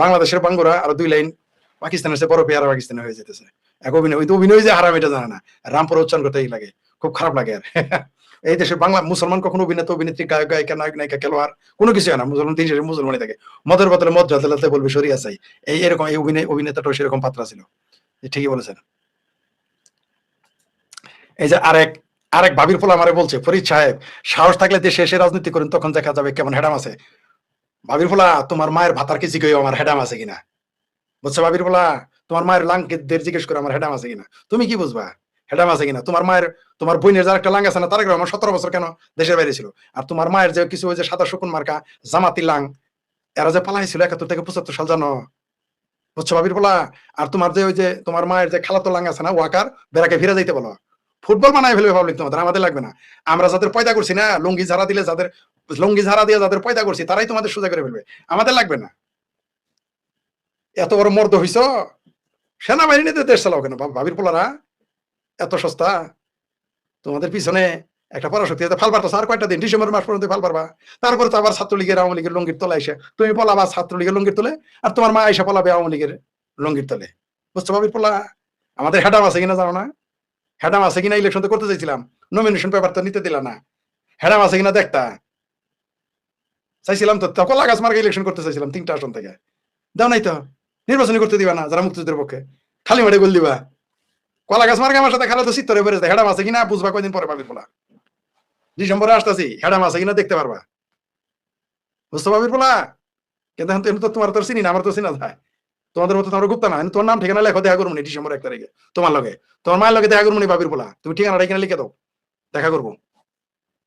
বাংলাদেশের বাঙ্গুরা আরো 2 লাইন পাকিস্তানের চেয়ে বড় পেয়ারা পাকিস্তানে হয়ে যেতেছে। এক অভিনয়, ওই তো অভিনয় যে হারাম এটা জানে না, রামপুর উচ্চারণ করতেই লাগে, খুব খারাপ লাগে আর। এই দেশে বাংলা মুসলমান কখনো অভিনেতা অভিনেত্রী গায়ক গায়িকা নায়ক নায়িকা খেলোয়াড় কোনো কিছু হয় না, মুসলমান দিন শেষে মুসলমানই থাকে। মদের বদলে মদ জাতে বলবে শরিয়া চাই, এই এরকম এই অভিনেতাটাও সেরকম পাত্রা ছিল। ঠিকই বলেছেন। এই যে আরেক ভাবির পোলা আমারে বলছে, ফরিদ সাহেব সাহস থাকলে দেশে এসে রাজনীতি করেন, তখন দেখা যাবে কেমন হেডাম আছে। ভাবির পোলা, তোমার মায়ের ভাতার কি জিজ্ঞেস আমার হেডাম আছে কিনা, বুঝছো? ভাবির পোলা, তোমার মায়ের লাঙ্কের জিজ্ঞেস করে আমার হেডাম আছে কিনা, তুমি কি বুঝবা হেডাম আছে কিনা? তোমার বোনের যার একটা লাং আছে না, তার আমার 17 বছর কেন দেশের বাইরে ছিল। আর তোমার মায়ের যে কিছু ওই যে সাদা শকুন মার্কা জামাতি লাং, এরা যে পালাইছিল 71 থেকে 75 সাল, জানো? বুঝছো ভাবির পোলা? আর তোমার যে ওই যে তোমার মায়ের যে খালাতো লাং আছে না, ওয়াকার, বেড়াকে ফিরে যাইতে বলো। ফুটবল বানায় ফেলবে পাবলিক তোমাদের, আমাদের লাগবে না। আমরা যাদের পয়দা করছি না, লুঙ্গি ঝাড়া দিয়ে যাদের পয়দা করছি, তারাই তোমাদের সোজা করে ফেলবে, আমাদের লাগবে না। এত বড় মর্দ হইছ, সেনাবাহিনীতে দেশ চালাও কেন ভাবির পোলারা? এত সস্তা? তোমাদের পিছনে একটা পরাশক্তি ফাল পারতো আর কয়টা দিন, ডিসেম্বর মাস পর্যন্ত ফাল পারবা। তারপরে তো আবার ছাত্রলীগের আওয়ামী লীগের লঙ্গির তলে এসে তুমি পলাবা ছাত্রলীগের লঙ্গির তলে, আর তোমার মা এসে পলাবে আওয়ামী লীগের লঙ্গির তলে। বুঝছো ভাবির পোলা? আমাদের হেডাম আছে কিনা জানো না? হেডাম আছে কিনা ইলেকশন তো করতে চাইছিলাম, নমিনেশন পেপার তো নিতে দিলা না। হেডাম আছে কিনা দেখতা চাইছিলাম তো, কলা গাছ মার্কে ইলেকশন করতে চাইছিলাম 3টা আসন থেকে, দাও নাই তো। নির্বাচনী করতে দিবা না যারা মুক্তিযুদ্ধের পক্ষে, খালি মাঠে গোল দিবা। কলা গাছ মার্কে আমার সাথে খেলা তো চিত্তরে বেড়ে যায়, হেডাম আছে কিনা বুঝবা কয়দিন পরে ভাবির পোলা। ডিসেম্বরে আসতেছি, হেডাম আছে কিনা দেখতে পারবা, বুঝতে ভাবির পোলা? কিন্তু তো তোমার তো চিনি না, আমার তো চিনা যায়। তোমাদের মতো তোমার গুপ্তা না, তোমার নাম ঠিকানা লেখো, দেখা করবো ডিসেম্বর 1 তারিখে তোমার লগে, তোমার মায়ের লগে দেখা করবো ভাবির পোলা। তুমি ঠিকানাটা এখানে লিখে দাও, দেখা করবো।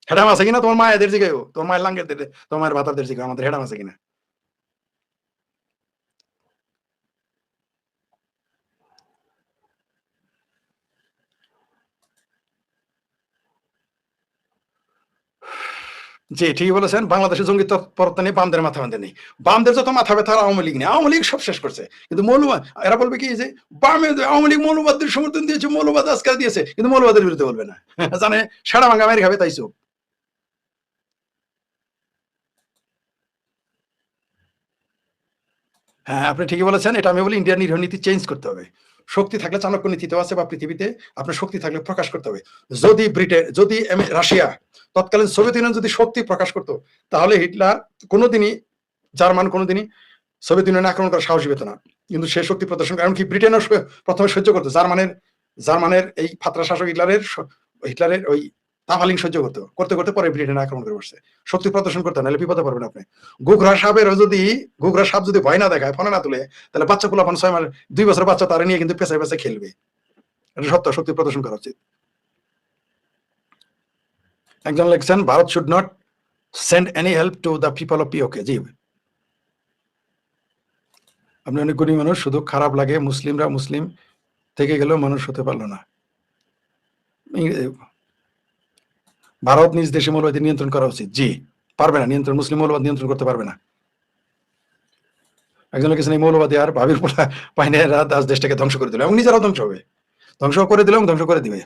হেডাম আছে কিনা তোমার মায়েদের দিকে, তোমার মায়ের লাঙ্গের দিকে, তোমার মায়ের ভাতারদের দিকে, আমাদের হেডাম আছে কিনা। জি ঠিকই বলেছেন, বাংলাদেশের জঙ্গি তৎপরতা নিয়ে বামদের মাথা বাঁধে নেই। বামদের যত মাথা ব্যথা আওয়ামী লীগ নেই, আওয়ামী লীগ সব শেষ করছে। কিন্তু মৌলবাদ এরা বলবে কি যে বামে আওয়ামী লীগ মৌলবাদদের সমর্থন দিয়েছে, মৌলবাদ আজকাল দিয়েছে, কিন্তু মৌলবাদের বিরুদ্ধে বলবে না। জানে সারা ভাঙ্গা মেরে খাবে, তাই চোখ। হ্যাঁ আপনি ঠিকই বলেছেন, এটা আমি বলি ইন্ডিয়ার নিরীহ নীতি চেঞ্জ করতে হবে। শক্তি থাকলে চাণক্য নীতিতেও আছে, বা পৃথিবীতে আপনার শক্তি থাকলে প্রকাশ করতে হবে। যদি ব্রিটেন, যদি রাশিয়া, তৎকালীন সোভিয়েত ইউনিয়ন যদি শক্তি প্রকাশ করতো, তাহলে হিটলার কোনোদিনই, জার্মান কোনোদিনই সোভিয়েত ইউনিয়ন আক্রমণ করার সাহসী পেত না। কিন্তু সে শক্তি প্রদর্শন, এমনকি ব্রিটেনও প্রথমে সহ্য করতো, জার্মানের এই ফাত্রা শাসক হিটলারের ওই তাফালিং সহ্য করতে করতে পরে ব্রিটেন আক্রমণ করে বসছে। শক্তি প্রদর্শন করতে, নাহলে বিপদে পড়বেন আপনি। ঘুঘরা সাপ যদি ভয় না দেখায়, ফোনে না তুলে, তাহলে বাচ্চা পোলাপান 6 মাস 2 বছর বাচ্চা তারা নিয়ে কিন্তু পেছায় পেছায় খেলবে। এটা সত্য, শক্তি প্রদর্শন করা উচিত। একজন লিখছেন, Bharat should not send any help to the people of PoK. জি আপনি অনেক গুণী মানুষ, শুধু খারাপ লাগে মুসলিমরা মুসলিম থেকে গেলেও মানুষ হতে পারলো না। ভারত নিজ দেশে মৌলবাদী নিয়ন্ত্রণ করা উচিত। জি পারবে না, মুসলিম মৌলবাদ নিয়ন্ত্রণ করতে পারবে না। একজন লিখেছেন, এই মৌলবাদী আর ভাবির পোলা পাইনেরা দাস দেশটাকে ধ্বংস করে দিল, এবং নিজেরাও ধ্বংস হবে, ধ্বংস করে দিল এবং ধ্বংস করে দিবে।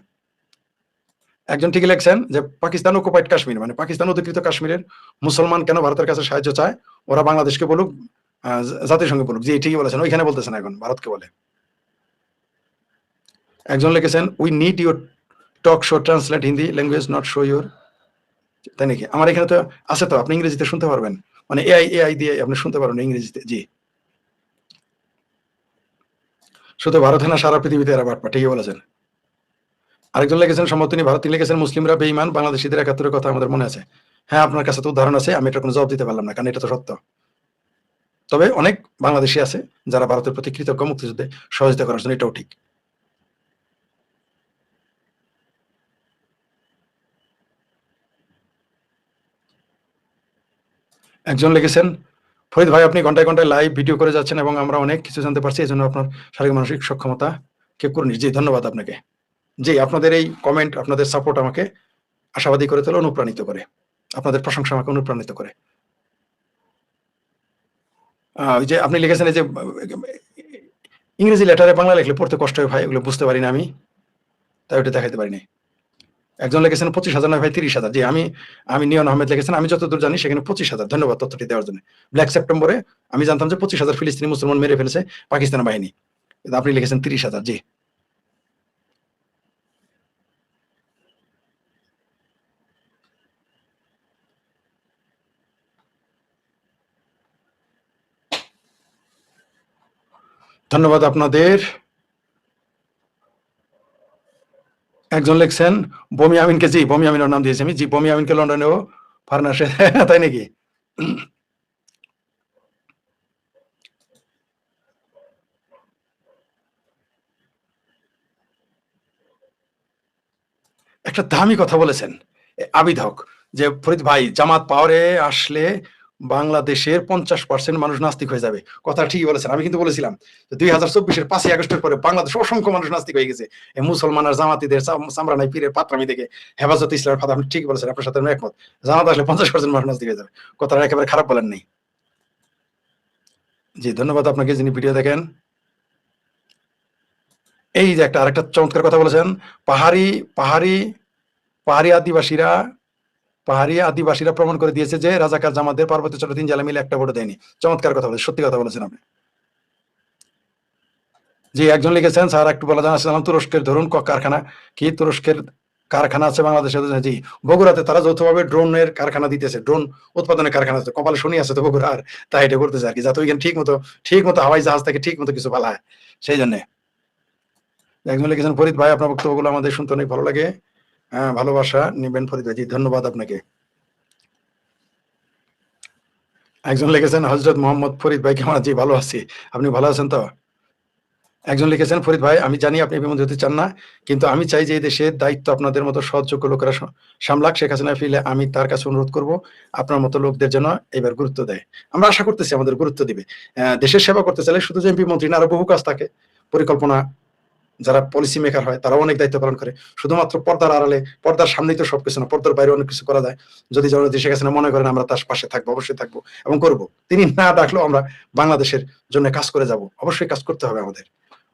একজন ঠিকই লিখছেন যে পাকিস্তান অকুপাইড কাশ্মীর, মানে পাকিস্তান অধিকৃত কাশ্মীরের মুসলমান কেন ভারতের কাছে সাহায্য চায়, ওরা বাংলাদেশকে বলুক, জাতিসংঘে বলুক। জি ঠিকই বলেছেন, ওইখানে বলতেছেন এখন ভারতকে বলে। একজন লিখেছেন, we need your talk show translate Hindi language, not show your. তাই নাকি? আমার এখানে তো আছে, তো আপনি ইংরেজিতে শুনতে পারবেন, মানে এআই দিয়ে আপনি শুনতে পারবেন ইংরেজিতে। জি শুধু ভারতে না, সারা পৃথিবীতে এরা বাটপা। ঠিকই বলেছেন। আরেকজন লিখেছেন, সম্ভবত তিনি ভারত, তিনি লিখেছেন, মুসলিমরা বেঈমান, বাংলাদেশিদের 71-এর কথা আমাদের মনে আছে। হ্যাঁ আপনার কাছে তো উদাহরণ আছে, আমি এটা কোনো জবাব দিতে পারলাম না, কারণ এটা তো সত্য। তবে অনেক বাংলাদেশি আছে যারা ভারতের প্রতি কৃতজ্ঞ, মুক্তিযুদ্ধে সহযোগিতা করার জন্য, এটাও ঠিক। একজন লিখেছেন, ফরিদ ভাই আপনি ঘন্টায় ঘন্টায় লাইভ ভিডিও করে যাচ্ছেন এবং আমরা অনেক কিছু জানতে পারছি, এই জন্য আপনার শারীরিক মানসিক সক্ষমতা কে করুন। জি ধন্যবাদ আপনাকে। জি আপনাদের এই কমেন্ট, আপনাদের সাপোর্ট আমাকে আশাবাদী করে তোলে, অনুপ্রাণিত করে। আপনাদের প্রশংসা আমাকে অনুপ্রাণিত করে। ওই যে আপনি লিখেছেন, এই যে ইংরেজি লেটারে বাংলা লিখলে পড়তে কষ্ট হয় ভাই, এগুলো বুঝতে পারি না আমি, তাই ওটা দেখাইতে পারিনি। একজন লিখেছেন 25,000 নয় ভাই 30,000। জি, আমি নিয়ন আহমেদ লিখেছেন, আমি যতদূর জানি সেখানে 25,000। ধন্যবাদ তথ্যটি দেওয়ার জন্য। ব্ল্যাক সেপ্টেম্বরে আমি জানতাম যে 25,000 ফিলিস্তিনি মুসলমান মেরে ফেলেছে পাকিস্তান বাহিনী, কিন্তু আপনি লিখেছেন 30,000। জি, ধন্যবাদ আপনাদের। একজন লিখছেন বমি আমিনকে, জি বমি আমিনের নাম দিয়েছি আমি, জি বমি আমিনকে লন্ডনেও ফার্নাসে তাই নাকি? একটা দামি কথা বলেছেন আবিদ হক, যে ফরিদ ভাই জামাত পাওয়ারে আসলে বাংলাদেশের 50% মানুষ নাস্তিক হয়ে যাবে। কথা ঠিকই বলেছেন। আমি কিন্তু বলেছিলাম 2024-এর 5ই আগস্টের পরে বাংলাদেশ অসংখ্য মানুষ নাস্তিক হয়ে গেছে এই মুসলমান আর জামাতিদের চামড়া নাই পীরের পাত্রামি দেখে। হেফাজত ইসলামের কথা আপনি ঠিক বলেছেন, আপনার সাথে আমি একমত। জামাত আসলে 50% মানুষ নাস্তিক হয়ে যাবে, কথাটা একেবারে খারাপ বলেন নাই। জি, ধন্যবাদ আপনাকে যিনি ভিডিও দেখেন। এই যে একটা আরেকটা চমৎকার কথা বলেছেন, পাহাড়ি পাহাড়ি পাহাড়ি আদিবাসীরা পাহাড়ি আদিবাসীরা প্রমাণ করে দিয়েছে যে রাজাকার জামাতদের পার্বত্য চট্টগ্রাম 3 জেলা মিলে একটা ভোটও দেয়নি। চমৎকার কথা বলেছেন, সত্যি কথা বলেছেন আপনি। জি, একজন লিখেছেন স্যার একটু বলা জানাচ্ছিলাম তুরস্কের ধরুন কারখানা কি, তুরস্কের কারখানা আছে বাংলাদেশে? জি, বগুড়াতে তারা যৌথভাবে ড্রোনের কারখানা দিতেছে, ড্রোন উৎপাদনের কারখানা আছে। কপালে শনি আছে তো বগুড়ার, তাই এটা করতেছে আর কি, যাতে ওইখানে ঠিক মতো হাওয়াই জাহাজ থেকে ঠিক মতো কিছু বলা হয় সেই জন্য। একজন লিখেছেন ফরিদ ভাই আপনার বক্তব্যগুলো আমাদের শুনতে অনেক ভালো লাগে, হ্যাঁ ভালোবাসা নিবেন ফরিদ ভাই। জি, ধন্যবাদ আপনাকে। একজন লিখেছেন হজরত মোহাম্মদ ফরিদ ভাই কেমন? জি ভালো আছি, আপনি ভালো আছেন তো? একজন লিখেছেন ফরিদ ভাই আমি জানি আপনি বিমন্ত্রিত হতে চান না, কিন্তু আমি চাই যে এই দেশের দায়িত্ব আপনাদের মতো সৎযোগ্য লোকেরা সামলাক। শেখ হাসিনা ফিরলে আমি তার কাছে অনুরোধ করব আপনার মতো লোকদের যেন এবার গুরুত্ব দেয়। আমরা আশা করতেছি আমাদের গুরুত্ব দিবে। দেশের সেবা করতে চাইলে শুধু যে এমপি মন্ত্রী না, আরো বহু কাজ থাকে। পরিকল্পনা, যারা পলিসি মেকার হয় তারাও অনেক দায়িত্ব পালন করে। শুধুমাত্র পর্দার আড়ালে, পর্দার সামনেই তো সবকিছু না, পর্দার বাইরে অনেক কিছু করা যায়। যদি জননেত্রী শেখ হাসিনা মনে করেন আমরা তার পাশে থাকবো, অবশ্যই থাকবো এবং করবো। তিনি না ডাকলেও আমরা বাংলাদেশের জন্য কাজ করে যাব, অবশ্যই কাজ করতে হবে আমাদের।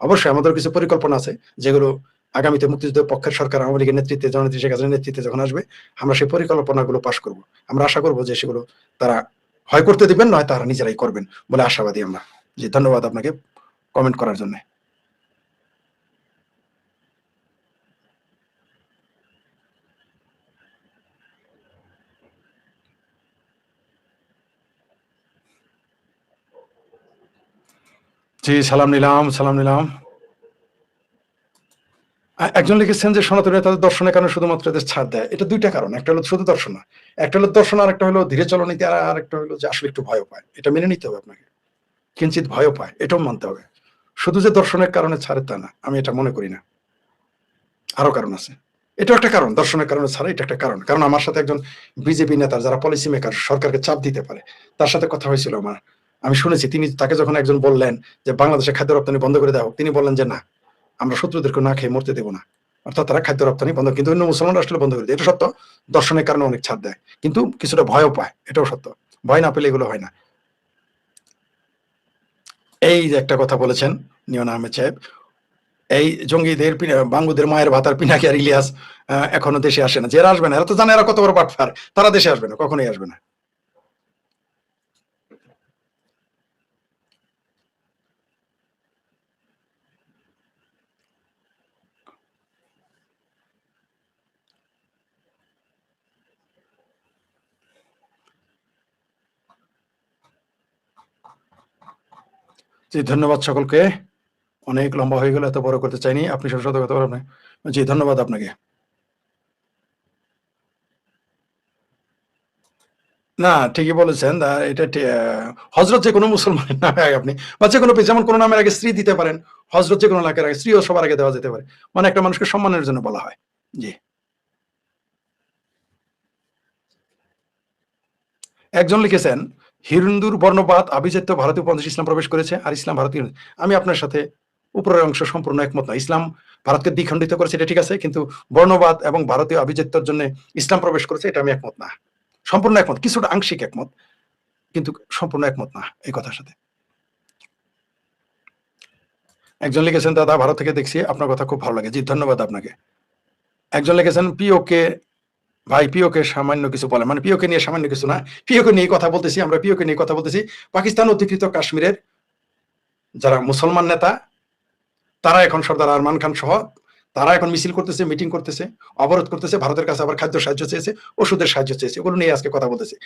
অবশ্যই আমাদের কিছু পরিকল্পনা আছে যেগুলো আগামীতে মুক্তিযুদ্ধের পক্ষের সরকার আওয়ামী লীগের নেতৃত্বে, জননেত্রী শেখ হাসিনার নেতৃত্বে যখন আসবে, আমরা সেই পরিকল্পনাগুলো পাশ করব। আমরা আশা করব যে সেগুলো তারা হয় করতে দিবেন, নয় তারা নিজেরাই করবেন বলে আশাবাদী আমরা। জি, ধন্যবাদ আপনাকে কমেন্ট করার জন্য। জি, সালাম নিলাম, সালাম নিলাম। একজন লিখেছেন যে সনাতনীরা তাদের দর্শনের কারণে শুধুমাত্র এদের ছাড় দেয়। এটা ২ টা কারণ। একটা হলো শুধু দর্শন না। একটা হলো দর্শন, আরেকটা হলো ধীরে চলনীতি, আর আরেকটা হলো যে আসলে একটু ভয়ও পায়। এটা মেনে নিতে হবে আপনাকে। কিঞ্চিৎ ভয়ও পায়। এটাও মানতে হবে। শুধু যে দর্শনের কারণে ছাড়ে তা না। আমি এটা মনে করি না। আরো কারণ আছে। এটাও একটা কারণ। দর্শনের কারণে ছাড়ে, এটা একটা কারণ। কারণ আমার সাথে একজন বিজেপি নেতার, যারা পলিসি মেকার, সরকারকে চাপ দিতে পারে, তার সাথে কথা হয়েছিল আমার। আমি শুনেছি তাকে যখন একজন বললেন যে বাংলাদেশে খাদ্য রপ্তানি বন্ধ করে দাও, তিনি বললেন যে না, আমরা শত্রুদেরকে না খেয়ে মরতে দেব না। অর্থাৎ তারা খাদ্য রপ্তানি বন্ধ, কিন্তু অন্য মুসলমানরা আসলে বন্ধ করে দেয়। এটা সত্য। দর্শনের কারণে অনেক ছাড় দেয়, কিন্তু কিছুটা ভয়ও পায়, এটাও সত্য। ভয় না পেলে এগুলো হয় না। এই যে একটা কথা বলেছেন নিয়ন আহমেদ সাহেব, এই জঙ্গিদের বাঙ্গুদের মায়ের ভাতার পিনাকি আর ইলিয়াস এখনো দেশে আসে না। যারা আসবে না, এরা তো জানে এরা কত বড় বাটফার, তারা দেশে আসবে না, কখনোই আসবে না। জি, ধন্যবাদ সকলকে। অনেক লম্বা হয়ে গেল, এত বড় করতে চাইনি। আপনি সাথে সাথে কথা বলবেন। জি, ধন্যবাদ আপনাকে। না, ঠিকই বলেছেন। এটা হযরত যেকোনো মুসলমানের নামে আগে আপনি, বা যেকোনো যেমন কোন নামের আগে স্ত্রী দিতে পারেন। হযরত যেকোনো নামের আগে স্ত্রীও সবার আগে দেওয়া যেতে পারে। মানে একটা মানুষকে সম্মানের জন্য বলা হয়। জি। একজন লিখেছেন, হিন্দুর বর্ণবাদ আভিজাত্য ভারতীয় উপমহাদেশে ইসলাম প্রবেশ করেছে, আর ইসলাম ভারতীয়। আমি আপনার সাথে উপরের অংশ সম্পূর্ণ একমত না। ইসলাম ভারতকে দ্বিখণ্ডিত করেছে, এটা ঠিক আছে, কিন্তু বর্ণবাদ এবং ভারতীয় আভিজাত্যের জন্য ইসলাম প্রবেশ করেছে, এটা আমি একমত না। সম্পূর্ণ একমত, কিছুটা আংশিক একমত, কিন্তু সম্পূর্ণ একমত না এই কথার সাথে। একজন লিখেছেন দাদা ভারত থেকে দেখছি, আপনার কথা খুব ভালো লাগে। জি, ধন্যবাদ আপনাকে। একজন লিখেছেন পিওকে, ভাই পিওকে সামান্য কিছু বলে, মানে পিওকে নিয়ে সামান্য কিছু না, পিওকে নিয়ে কথা বলতেছি আমরা, পিওকে নিয়ে কথা বলতেছি। পাকিস্তান অধিকৃত কাশ্মীরের যারা মুসলমান নেতা, তারা এখন সর্দার আরমান খান সহ তারা এখন মিছিল করতেছে, মিটিং করতেছে, অবরোধ করতেছে, ভারতের কাছে আবার খাদ্য সাহায্য চেয়েছে, ওষুধের সাহায্য চেয়েছে, এগুলো নিয়ে আজকে কথা বলতেছে।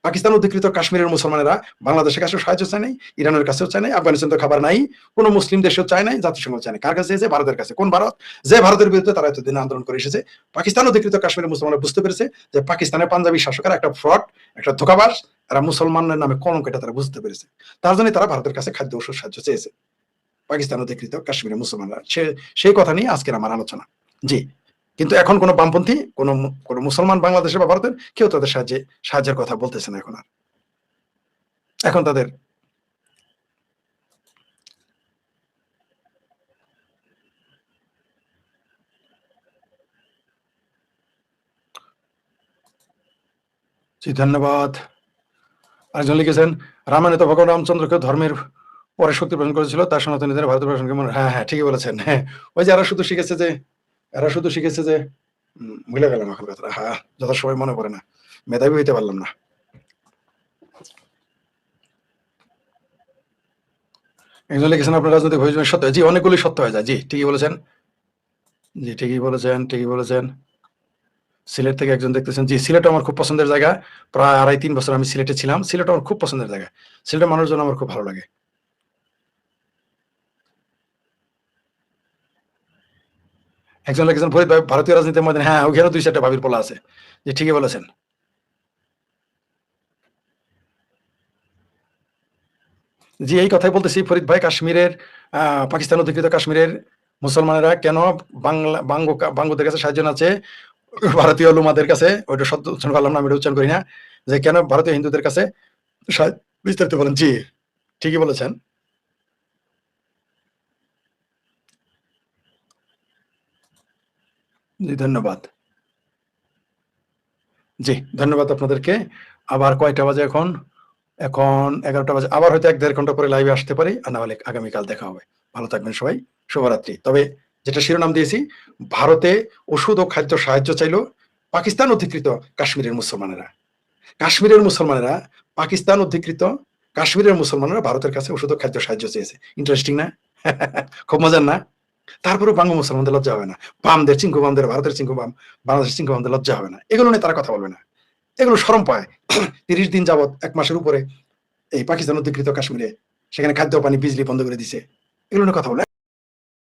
পাকিস্তান অধিকৃত কাশ্মীরের মুসলমানেরা বাংলাদেশের কাছেও সাহায্য চায় নাই, ইরানের কাছেও চায় নাই, আফগানিস্তান তো খাবার নাই, কোনো মুসলিম দেশেও চায় নাই, জাতিসংঘ চায় নাই। কার কাছে চেয়েছে? ভারতের কাছে। কোন ভারত? যে ভারতের বিরুদ্ধে তারা এতদিন আন্দোলন করে এসেছে। পাকিস্তান অধিকৃত কাশ্মীরের মুসলমানরা বুঝতে পেরেছে যে পাকিস্তানের পাঞ্জাবি শাসকেরা একটা ফ্রড, একটা ধোঁকাবাজ, এরা মুসলমানের নামে কলঙ্ক, এটা তারা বুঝতে পেরেছে। তার জন্য তারা ভারতের কাছে খাদ্য ওষুধ সাহায্য চেয়েছে। পাকিস্তান অধিকৃত কাশ্মীরের মুসলমানরা, সেই কথা নিয়ে আজকের আমার আলোচনা। জি, কিন্তু এখন কোন বামপন্থী, কোন মুসলমান বাংলাদেশে বা ভারতের কেউ তাদের সাহায্যের কথা বলতেছে না। এখন তাদের জি, ধন্যবাদ। আরেকজন লিখেছেন, রামায়ণে তো ভগবান রামচন্দ্রকে ধর্মের পরে শক্তি প্রদান করেছিল, তার সনাতনীদের ভারতের প্রশাসনকে হ্যাঁ হ্যাঁ ঠিকই বলেছেন। হ্যাঁ, ওই যে এরা শুধু শিখেছে যে ভুলে গেলাম এখন কথাটা, হ্যাঁ যথাসময় মনে পড়ে না, মেধাবী হইতে পারলাম না। একজন লিখেছেন, আপনার রাজনৈতিক ভবিষ্যৎ সত্য। জি, অনেকগুলি সত্য হয়ে যায়। জি ঠিকই বলেছেন, জি ঠিকই বলেছেন। সিলেট থেকে একজন দেখতেছেন, জি সিলেট আমার খুব পছন্দের জায়গা, প্রায় 2.5-3 বছর আমি সিলেটে ছিলাম। সিলেট আমার খুব পছন্দের জায়গা, সিলেটের মানুষজন আমার খুব ভালো লাগে। একজন লিখেছেন, ফরিদ ভাই ভারতীয় রাজনীতির ময়দানে, হ্যাঁ ওখানে 2-4টা ভাবির পোলা আছে। জি ঠিকই বলেছেন। জি এই কথাই বলতেছি ফরিদ ভাই, কাশ্মীরের পাকিস্তান অধিকৃত কাশ্মীরের মুসলমানেরা কেন বাঙ্গুদের কাছে সাহায্য না চেয়ে ভারতীয় লুমাদের কাছে, ওইটা শব্দ উচ্চারণ করলাম না, আমি এটা উচ্চারণ করি না, যে কেন ভারতীয় হিন্দুদের কাছে বিস্তারিত বলেন। জি ঠিকই বলেছেন। জি ধন্যবাদ। জি ধন্যবাদ আপনাদেরকে। আবার কয়টা বাজে এখন? এখন 11টা বাজে। আবার হয়তো 1-1.5 ঘন্টা পরে লাইভে আসতে পারি, আর না হলে আগামীকাল দেখা হবে। ভালো থাকবেন সবাই। শুভরাত্রি। তবে যেটা শিরোনাম দিয়েছি, ভারতে ওষুধ ও খাদ্য সাহায্য চাইল পাকিস্তান অধিকৃত কাশ্মীরের মুসলমানেরা। কাশ্মীরের মুসলমানেরা পাকিস্তান অধিকৃত কাশ্মীরের মুসলমানেরা ভারতের কাছে ওষুধ ও খাদ্য সাহায্য চেয়েছে। ইন্টারেস্টিং না? খুব মজার না? তারপরেও বাংলা মুসলমানদের লজ্জা হবে না? বামদের, চিঙ্কু বামদের, ভারতের চিঙ্কু বাম, বাংলাদেশের চিঙ্কু বামদের লজ্জা হবে না? এগুলো নিয়ে তারা কথা বলবে না। এগুলো শরম পায়। 30 দিন যাবৎ, 1 মাসের উপরে এই পাকিস্তান অধিকৃত কাশ্মীরে সেখানে খাদ্য, পানি, বিজলি বন্ধ করে দিছে। এগুলো নিয়ে কথা বলে